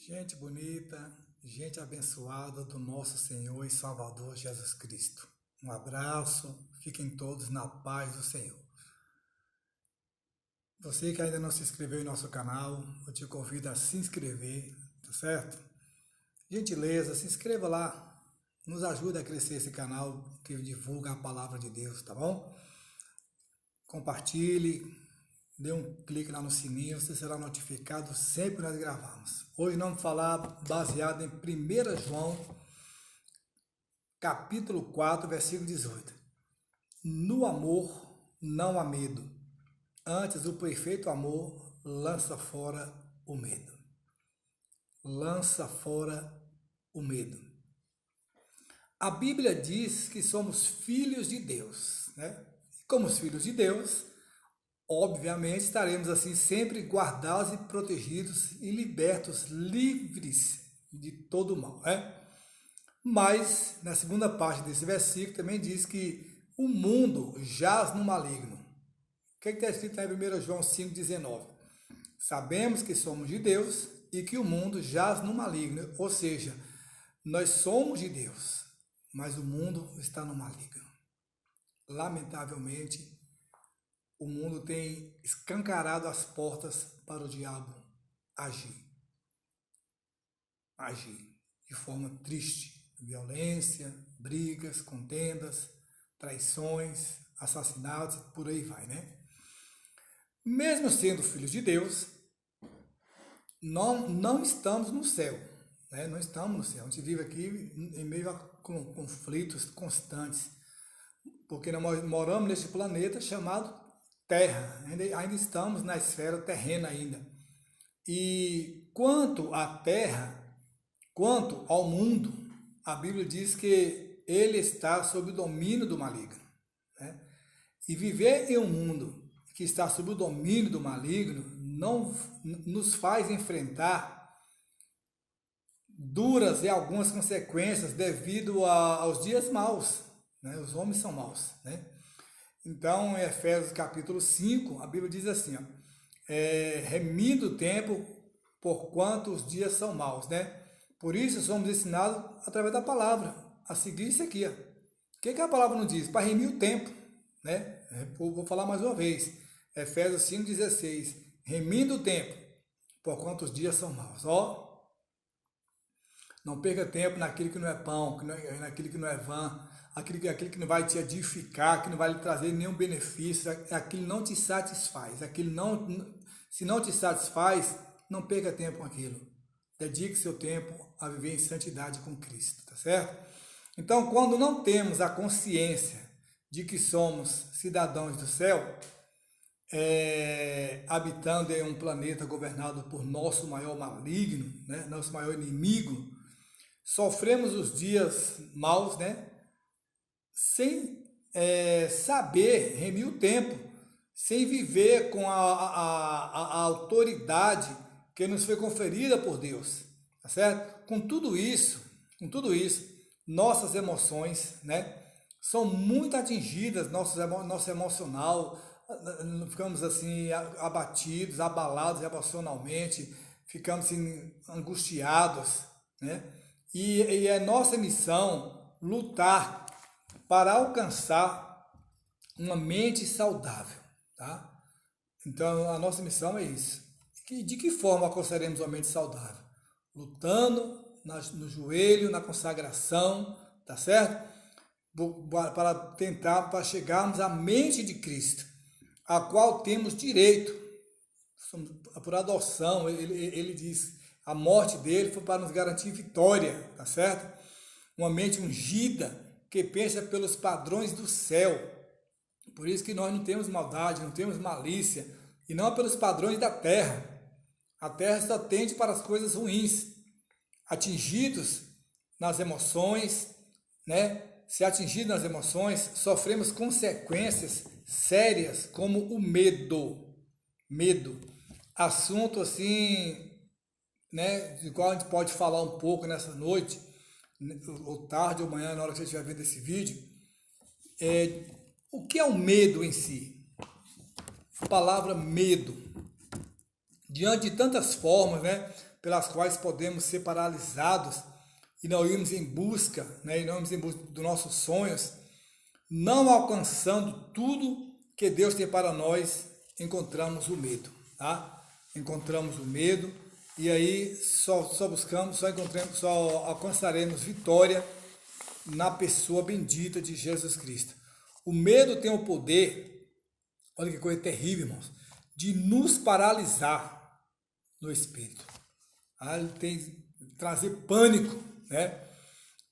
Gente bonita, gente abençoada do nosso Senhor e Salvador Jesus Cristo. Um abraço, fiquem todos na paz do Senhor. Você que ainda não se inscreveu em nosso canal, eu te convido a se inscrever, tá certo? Gentileza, se inscreva lá, nos ajuda a crescer esse canal que divulga a palavra de Deus, tá bom? Compartilhe, dê um clique lá no sininho, você será notificado sempre que nós gravamos. Hoje nós vamos falar baseado em 1 João, capítulo 4, versículo 18. No amor não há medo, antes o perfeito amor lança fora o medo. Lança fora o medo. A Bíblia diz que somos filhos de Deus, né? Como os filhos de Deus, obviamente estaremos assim sempre guardados e protegidos e libertos, livres de todo o mal, né? Mas na segunda parte desse versículo também diz que o mundo jaz no maligno. O que está escrito em 1 João 5,19? Sabemos que somos de Deus e que o mundo jaz no maligno, ou seja, nós somos de Deus, mas o mundo está no maligno. Lamentavelmente, o mundo tem escancarado as portas para o diabo agir. Agir de forma triste. Violência, brigas, contendas, traições, assassinatos, por aí vai, né? Mesmo sendo filhos de Deus, não estamos no céu, né? Não estamos no céu. A gente vive aqui em meio a conflitos constantes, porque nós moramos neste planeta chamado Terra. Ainda estamos na esfera terrena ainda. E quanto à Terra, quanto ao mundo, a Bíblia diz que ele está sob o domínio do maligno, né? E viver em um mundo que está sob o domínio do maligno não nos faz enfrentar duras e algumas consequências devido aos dias maus, né? Os homens são maus, né? Então, em Efésios capítulo 5, a Bíblia diz assim, ó, remindo o tempo, porquanto os dias são maus, né? Por isso somos ensinados através da palavra a seguir isso aqui, ó. O que a palavra nos diz? Para remir o tempo, né? Vou falar mais uma vez. Efésios 5,16. Remindo o tempo, porquanto os dias são maus. Ó, não perca tempo naquilo que não é pão, naquilo que não é vã, aquilo que não vai te edificar, que não vai lhe trazer nenhum benefício, aquilo não te satisfaz. Se não te satisfaz, não perca tempo com aquilo. Dedique seu tempo a viver em santidade com Cristo, tá certo? Então, quando não temos a consciência de que somos cidadãos do céu, habitando em um planeta governado por nosso maior maligno, né, nosso maior inimigo, sofremos os dias maus, né, sem saber remir o tempo, sem viver com a autoridade que nos foi conferida por Deus, tá certo? Com tudo isso, nossas emoções, né, são muito atingidas, nosso emocional, ficamos assim abatidos, abalados emocionalmente, ficamos assim, angustiados, né? E é nossa missão lutar para alcançar uma mente saudável, tá? Então a nossa missão é isso. De que forma alcançaremos uma mente saudável? Lutando no joelho, na consagração, tá certo? Para chegarmos à mente de Cristo, a qual temos direito, por adoção. Ele diz, a morte dele foi para nos garantir vitória, tá certo? Uma mente ungida que pensa pelos padrões do céu. Por isso que nós não temos maldade, não temos malícia, e não pelos padrões da terra. A terra só tende para as coisas ruins. Atingidos nas emoções, né? Se atingidos nas emoções, sofremos consequências sérias como o medo. Medo. Assunto assim, né, de qual a gente pode falar um pouco nessa noite, ou tarde ou amanhã, na hora que você estiver vendo esse vídeo. O que é o medo em si? A palavra medo. Diante de tantas formas, né, pelas quais podemos ser paralisados e não irmos em busca, né, e não irmos em busca dos nossos sonhos, não alcançando tudo que Deus tem para nós, encontramos o medo, tá? Encontramos o medo e aí só alcançaremos vitória na pessoa bendita de Jesus Cristo. O medo tem o poder, olha que coisa terrível, irmãos, de nos paralisar no espírito. Ele tem trazer pânico, né?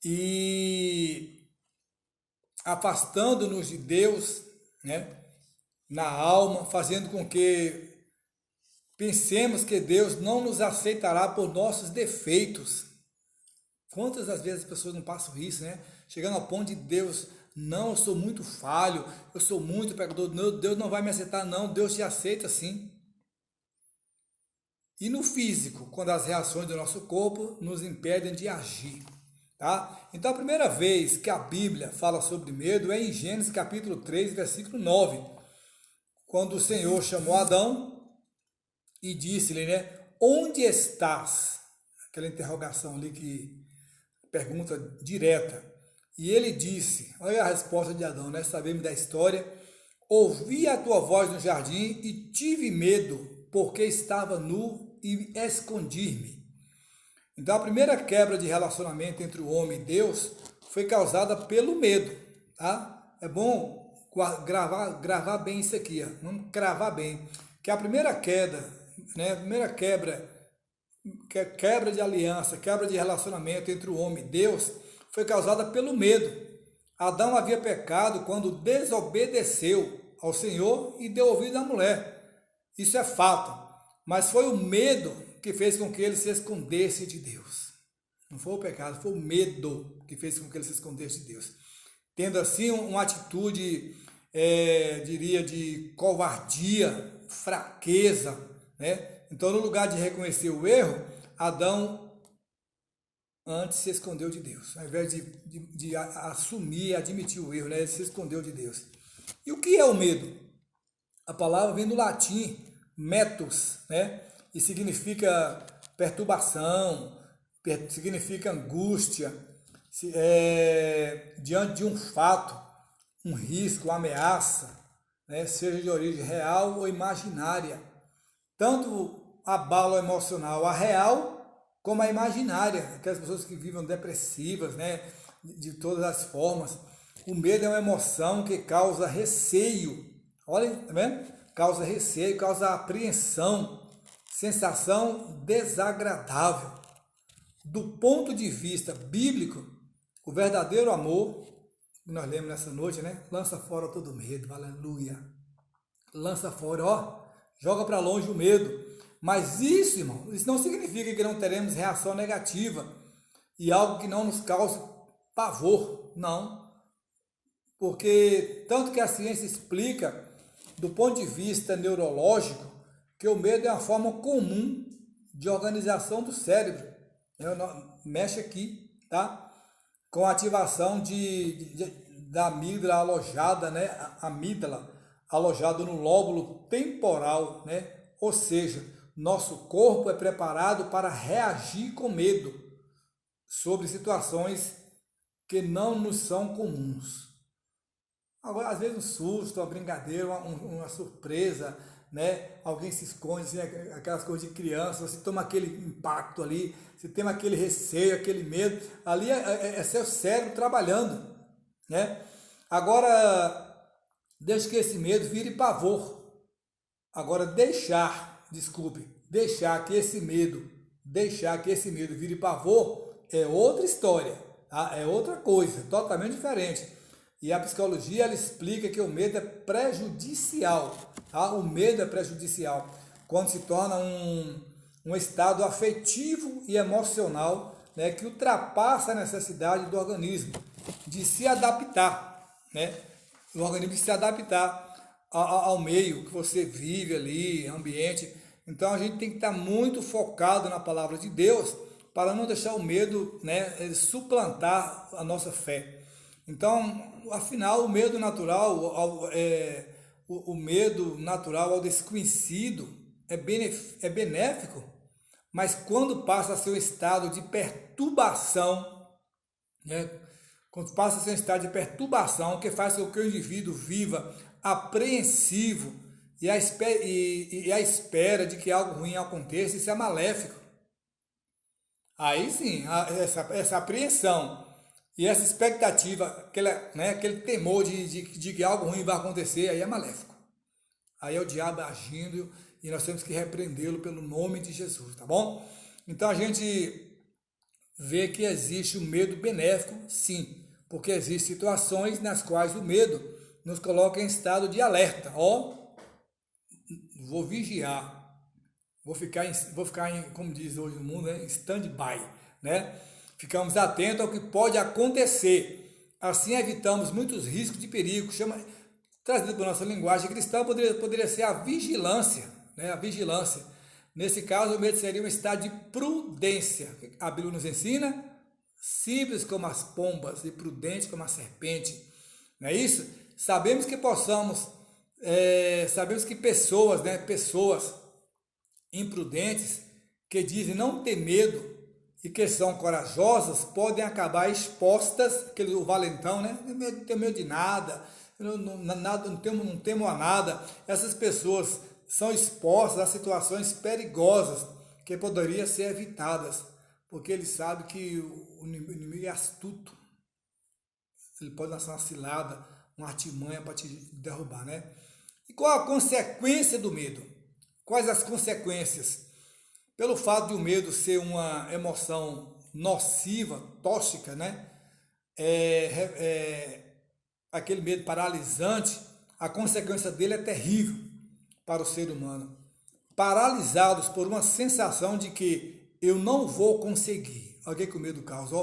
E afastando-nos de Deus, né? Na alma, fazendo com que pensemos que Deus não nos aceitará por nossos defeitos. Quantas das vezes as pessoas não passam isso, né? Chegando ao ponto de Deus, não, eu sou muito falho, eu sou muito pecador, Deus não vai me aceitar, não, Deus te aceita sim. E no físico, quando as reações do nosso corpo nos impedem de agir, tá? Então a primeira vez que a Bíblia fala sobre medo é em Gênesis capítulo 3, versículo 9, quando o Senhor chamou Adão e disse-lhe, né, onde estás? Aquela interrogação ali que pergunta direta. E ele disse, olha a resposta de Adão, né? Sabemos da história. Ouvi a tua voz no jardim e tive medo, porque estava nu e escondi-me. Então a primeira quebra de relacionamento entre o homem e Deus foi causada pelo medo, tá? É bom gravar bem isso aqui, ó. Vamos cravar bem. Que a primeira queda, né? A primeira quebra de aliança, quebra de relacionamento entre o homem e Deus, foi causada pelo medo. Adão havia pecado quando desobedeceu ao Senhor e deu ouvido à mulher. Isso é fato. Mas foi o medo que fez com que ele se escondesse de Deus. Não foi o pecado, foi o medo que fez com que ele se escondesse de Deus. Tendo assim uma atitude, diria, de covardia, fraqueza, né? Então, no lugar de reconhecer o erro, Adão antes se escondeu de Deus. Ao invés de assumir, admitir o erro, né? Ele se escondeu de Deus. E o que é o medo? A palavra vem do latim, metus, né? E significa perturbação, significa angústia, diante de um fato, um risco, uma ameaça, né? Seja de origem real ou imaginária. Tanto abalo emocional, a real, como a imaginária, aquelas pessoas que vivem depressivas, né, de todas as formas. O medo é uma emoção que causa receio, olha, tá vendo? Causa receio, causa apreensão, sensação desagradável. Do ponto de vista bíblico, o verdadeiro amor, que nós lemos nessa noite, né, lança fora todo medo, aleluia. Lança fora, ó, joga para longe o medo. Mas isso, irmão, isso não significa que não teremos reação negativa e algo que não nos cause pavor, não. Porque tanto que a ciência explica, do ponto de vista neurológico, que o medo é uma forma comum de organização do cérebro. Mexe aqui, tá? Com a ativação da amígdala alojada, né? A amígdala alojada no lóbulo temporal, né? Ou seja, nosso corpo é preparado para reagir com medo sobre situações que não nos são comuns. Agora, às vezes um susto, uma brincadeira, uma surpresa, né? Alguém se esconde, assim, aquelas coisas de criança, você toma aquele impacto ali, você tem aquele receio, aquele medo, ali é seu cérebro trabalhando, né? Agora, deixe que esse medo vire pavor. Agora, deixar que esse medo vire pavor é outra história, tá? É outra coisa, totalmente diferente. E a psicologia, ela explica que o medo é prejudicial, tá? O medo é prejudicial quando se torna um estado afetivo e emocional, né, que ultrapassa a necessidade do organismo de se adaptar, né? O organismo de se adaptar ao meio que você vive ali, ambiente. Então a gente tem que estar muito focado na palavra de Deus para não deixar o medo, né, suplantar a nossa fé. Então, afinal, o medo natural, o medo natural ao desconhecido é benéfico mas quando passa a ser um estado de perturbação, né? Quando passa a ser um estado de perturbação que faz com que o indivíduo viva apreensivo e à espera de que algo ruim aconteça, isso é maléfico. Aí sim, essa apreensão e essa expectativa, aquele temor de que algo ruim vai acontecer, aí é maléfico. Aí é o diabo agindo e nós temos que repreendê-lo pelo nome de Jesus, tá bom? Então a gente vê que existe o medo benéfico, sim, porque existem situações nas quais o medo nos coloca em estado de alerta. Vou vigiar, vou ficar em, como diz hoje no mundo, em stand-by, né? Ficamos atentos ao que pode acontecer. Assim evitamos muitos riscos de perigo. Trazido para a nossa linguagem cristã, poderia ser a vigilância, né? A vigilância. Nesse caso, o medo seria um estado de prudência. A Bíblia nos ensina, simples como as pombas e prudente como a serpente. Não é isso? Sabemos que sabemos que pessoas imprudentes que dizem não ter medo e que são corajosas podem acabar expostas, o valentão, né? Não tenho medo de nada, não temo a nada. Essas pessoas são expostas a situações perigosas que poderiam ser evitadas, porque ele sabe que o inimigo é astuto. Ele pode lançar uma cilada, uma artimanha para te derrubar, né? E qual a consequência do medo? Quais as consequências? Pelo fato de o medo ser uma emoção nociva, tóxica, né? Aquele medo paralisante, a consequência dele é terrível para o ser humano. Paralisados por uma sensação de que eu não vou conseguir. Olha o que o medo causa.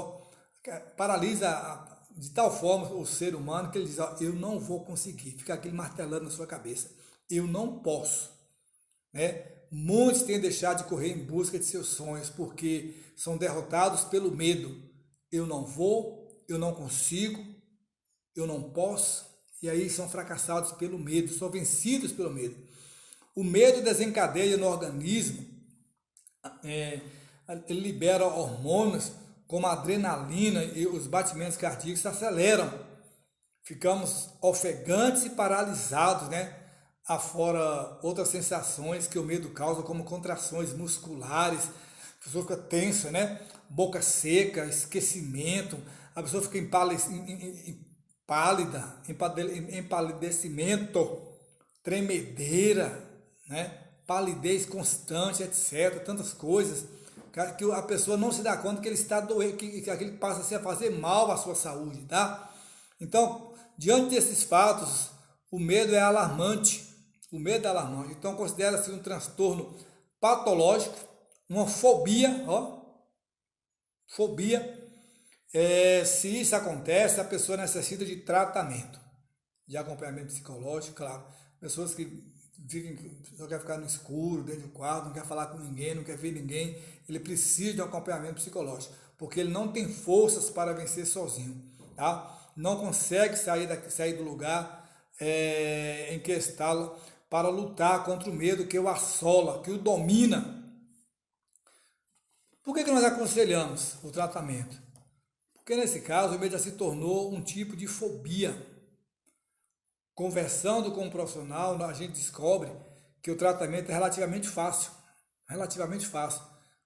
Paralisa de tal forma o ser humano que ele diz, eu não vou conseguir. Fica aquele martelando na sua cabeça. Eu não posso. Né? Muitos têm deixado de correr em busca de seus sonhos porque são derrotados pelo medo. Eu não vou, eu não consigo, eu não posso. E aí são fracassados pelo medo, são vencidos pelo medo. O medo desencadeia no organismo, ele libera hormônios como a adrenalina e os batimentos cardíacos se aceleram. Ficamos ofegantes e paralisados, né? Afora outras sensações que o medo causa, como contrações musculares, a pessoa fica tensa, né? Boca seca, esquecimento, a pessoa fica pálida, empalidecimento, tremedeira, né? Palidez constante, etc. Tantas coisas que a pessoa não se dá conta que ele está doente, que aquilo passa a fazer mal à sua saúde, tá? Então, diante desses fatos, o medo é alarmante. O medo é alarmante. Então, considera-se um transtorno patológico, uma fobia, fobia. Se isso acontece, a pessoa necessita de tratamento, de acompanhamento psicológico, claro. Pessoas que só quer ficar no escuro, dentro do quarto, não quer falar com ninguém, não quer ver ninguém, ele precisa de um acompanhamento psicológico, porque ele não tem forças para vencer sozinho, tá? Não consegue sair do lugar em que está para lutar contra o medo que o assola, que o domina. Por que nós aconselhamos o tratamento? Porque nesse caso o medo já se tornou um tipo de fobia. Conversando com um profissional, a gente descobre que o tratamento é relativamente fácil.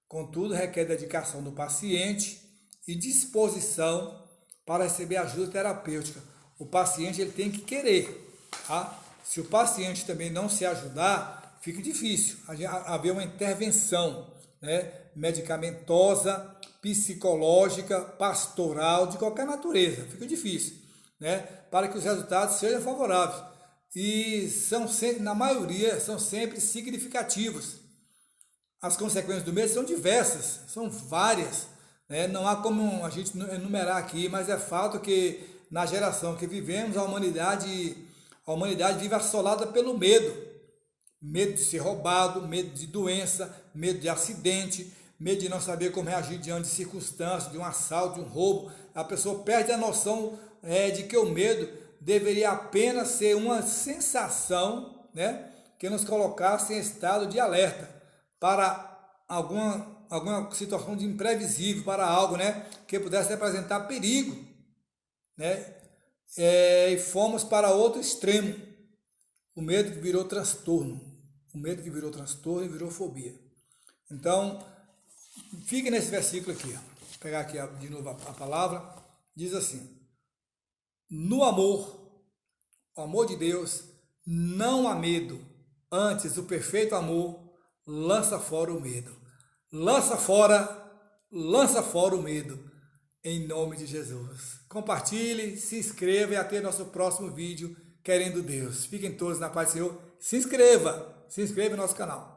Contudo, requer dedicação do paciente e disposição para receber ajuda terapêutica. O paciente ele tem que querer, tá? Se o paciente também não se ajudar, fica difícil haver uma intervenção, né? Medicamentosa, psicológica, pastoral, de qualquer natureza. Fica difícil, né? Para que os resultados sejam favoráveis. E na maioria, são sempre significativos. As consequências do medo são diversas, são várias, né? Não há como a gente enumerar aqui, mas é fato que na geração que vivemos, a humanidade vive assolada pelo medo. Medo de ser roubado, medo de doença, medo de acidente, medo de não saber como reagir diante de circunstâncias, de um assalto, de um roubo. A pessoa perde a noção de que o medo deveria apenas ser uma sensação, né, que nos colocasse em estado de alerta para alguma situação de imprevisível para algo, né? Que pudesse representar perigo, né? E fomos para outro extremo. O medo que virou transtorno. O medo que virou transtorno e virou fobia. Então, fique nesse versículo aqui. Vou pegar aqui de novo a palavra. Diz assim: no amor, o amor de Deus, não há medo. Antes, o perfeito amor lança fora o medo. Lança fora o medo. Em nome de Jesus. Compartilhe, se inscreva e até nosso próximo vídeo, querendo Deus. Fiquem todos na paz do Senhor. Se inscreva no nosso canal.